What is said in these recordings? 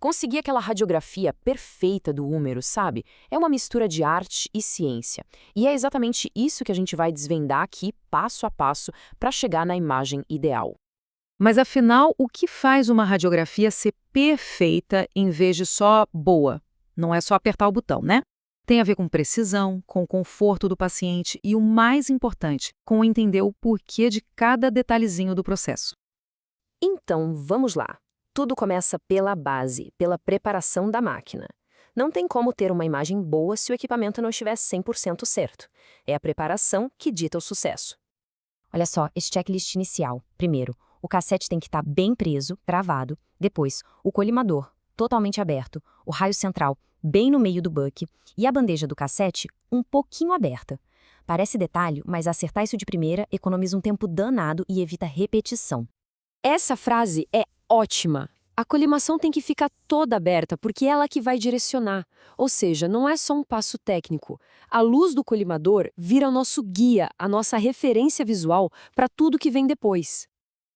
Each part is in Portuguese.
Conseguir aquela radiografia perfeita do úmero, sabe? É uma mistura de arte e ciência. E é exatamente isso que a gente vai desvendar aqui, passo a passo, para chegar na imagem ideal. Mas afinal, o que faz uma radiografia ser perfeita em vez de só boa? Não é só apertar o botão, né? Tem a ver com precisão, com o conforto do paciente e, o mais importante, com entender o porquê de cada detalhezinho do processo. Então, vamos lá. Tudo começa pela base, pela preparação da máquina. Não tem como ter uma imagem boa se o equipamento não estiver 100% certo. É a preparação que dita o sucesso. Olha só, esse checklist inicial. Primeiro, o cassete tem que estar bem preso, travado. Depois, o colimador, totalmente aberto. O raio central, bem no meio do buck. E a bandeja do cassete, um pouquinho aberta. Parece detalhe, mas acertar isso de primeira economiza um tempo danado e evita repetição. Essa frase é ótima. A colimação tem que ficar toda aberta, porque é ela que vai direcionar. Ou seja, não é só um passo técnico. A luz do colimador vira o nosso guia, a nossa referência visual para tudo que vem depois.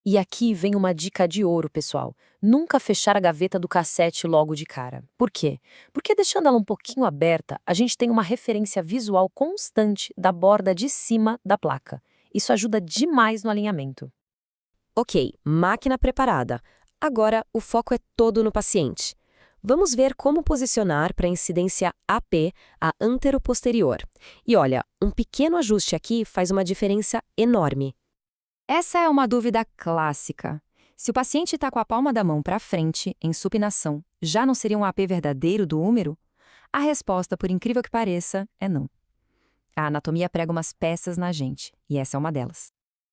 E aqui vem uma dica de ouro, pessoal. Nunca fechar a gaveta do cassete logo de cara. Por quê? Porque deixando ela um pouquinho aberta, a gente tem uma referência visual constante da borda de cima da placa. Isso ajuda demais no alinhamento. Ok, máquina preparada. Agora o foco é todo no paciente. Vamos ver como posicionar para a incidência AP, a anteroposterior. E olha, um pequeno ajuste aqui faz uma diferença enorme. Essa é uma dúvida clássica. Se o paciente está com a palma da mão para frente, em supinação, já não seria um AP verdadeiro do úmero? A resposta, por incrível que pareça, é não. A anatomia prega umas peças na gente, e essa é uma delas.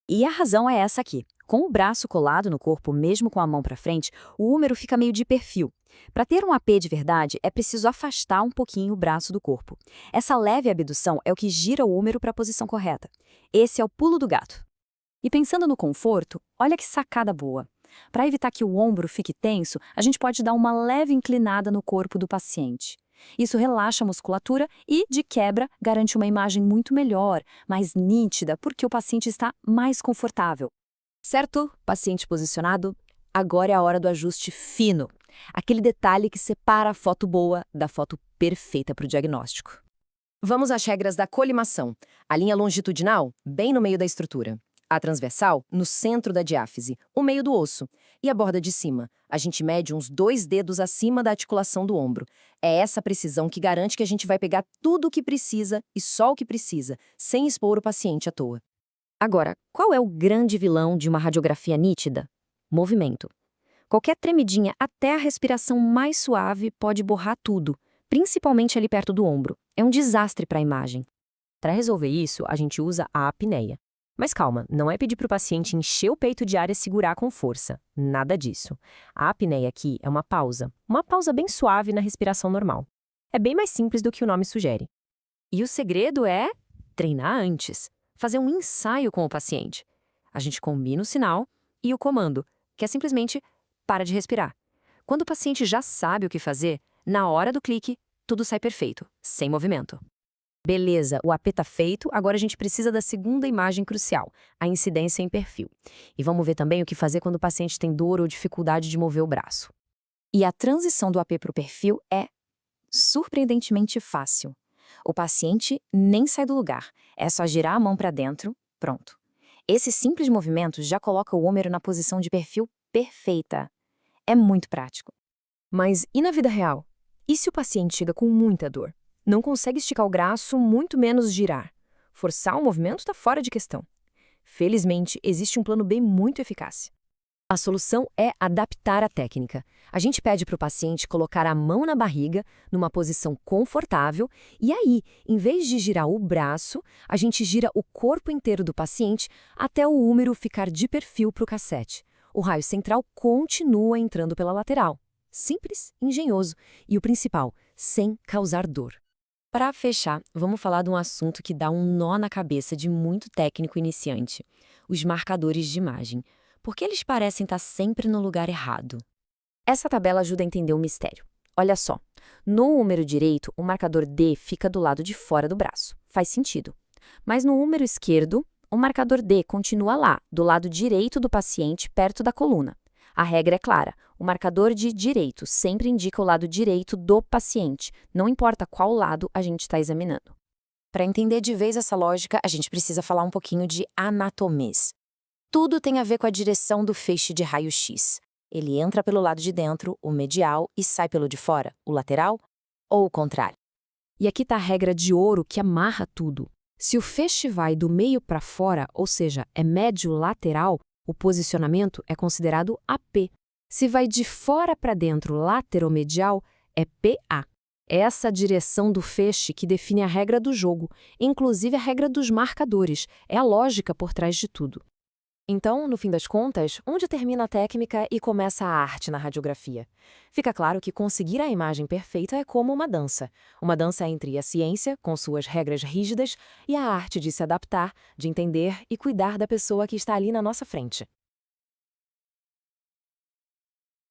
E a razão é essa aqui. Com o braço colado no corpo, mesmo com a mão para frente, o úmero fica meio de perfil. Para ter um AP de verdade, é preciso afastar um pouquinho o braço do corpo. Essa leve abdução é o que gira o úmero para a posição correta. Esse é o pulo do gato. E pensando no conforto, olha que sacada boa. Para evitar que o ombro fique tenso, a gente pode dar uma leve inclinada no corpo do paciente. Isso relaxa a musculatura e, de quebra, garante uma imagem muito melhor, mais nítida, porque o paciente está mais confortável. Certo? Paciente posicionado, agora é a hora do ajuste fino. Aquele detalhe que separa a foto boa da foto perfeita para o diagnóstico. Vamos às regras da colimação. A linha longitudinal, bem no meio da estrutura. A transversal, no centro da diáfise, o meio do osso. E a borda de cima. A gente mede uns 2 dedos acima da articulação do ombro. É essa precisão que garante que a gente vai pegar tudo o que precisa e só o que precisa, sem expor o paciente à toa. Agora, qual é o grande vilão de uma radiografia nítida? Movimento. Qualquer tremidinha, até a respiração mais suave, pode borrar tudo, principalmente ali perto do ombro. É um desastre para a imagem. Para resolver isso, a gente usa a apneia. Mas calma, não é pedir para o paciente encher o peito de ar e segurar com força. Nada disso. A apneia aqui é uma pausa bem suave na respiração normal. É bem mais simples do que o nome sugere. E o segredo é treinar antes. Fazer um ensaio com o paciente. A gente combina o sinal e o comando, que é simplesmente para de respirar. Quando o paciente já sabe o que fazer, na hora do clique, tudo sai perfeito, sem movimento. Beleza, o AP tá feito, agora a gente precisa da segunda imagem crucial, a incidência em perfil. E vamos ver também o que fazer quando o paciente tem dor ou dificuldade de mover o braço. E a transição do AP para o perfil é surpreendentemente fácil. O paciente nem sai do lugar, é só girar a mão para dentro, pronto. Esse simples movimento já coloca o úmero na posição de perfil perfeita. É muito prático. Mas e na vida real? E se o paciente chega com muita dor? Não consegue esticar o braço, muito menos girar. Forçar o movimento está fora de questão. Felizmente, existe um plano B muito eficaz. A solução é adaptar a técnica. A gente pede para o paciente colocar a mão na barriga, numa posição confortável, e aí, em vez de girar o braço, a gente gira o corpo inteiro do paciente até o úmero ficar de perfil para o cassete. O raio central continua entrando pela lateral. Simples, engenhoso e o principal, sem causar dor. Para fechar, vamos falar de um assunto que dá um nó na cabeça de muito técnico iniciante: os marcadores de imagem. Porque eles parecem estar sempre no lugar errado. Essa tabela ajuda a entender o mistério. Olha só, no úmero direito, o marcador D fica do lado de fora do braço. Faz sentido. Mas no úmero esquerdo, o marcador D continua lá, do lado direito do paciente, perto da coluna. A regra é clara: O marcador de direito sempre indica o lado direito do paciente, não importa qual lado a gente está examinando. Para entender de vez essa lógica, a gente precisa falar um pouquinho de anatomês. Tudo tem a ver com a direção do feixe de raio-x. Ele entra pelo lado de dentro, o medial, e sai pelo de fora, o lateral, ou o contrário. E aqui está a regra de ouro que amarra tudo. Se o feixe vai do meio para fora, ou seja, é médio-lateral, o posicionamento é considerado AP. Se vai de fora para dentro, lateromedial, é PA. É essa direção do feixe que define a regra do jogo, inclusive a regra dos marcadores. É a lógica por trás de tudo. Então, no fim das contas, onde termina a técnica e começa a arte na radiografia? Fica claro que conseguir a imagem perfeita é como uma dança. Uma dança entre a ciência, com suas regras rígidas, e a arte de se adaptar, de entender e cuidar da pessoa que está ali na nossa frente.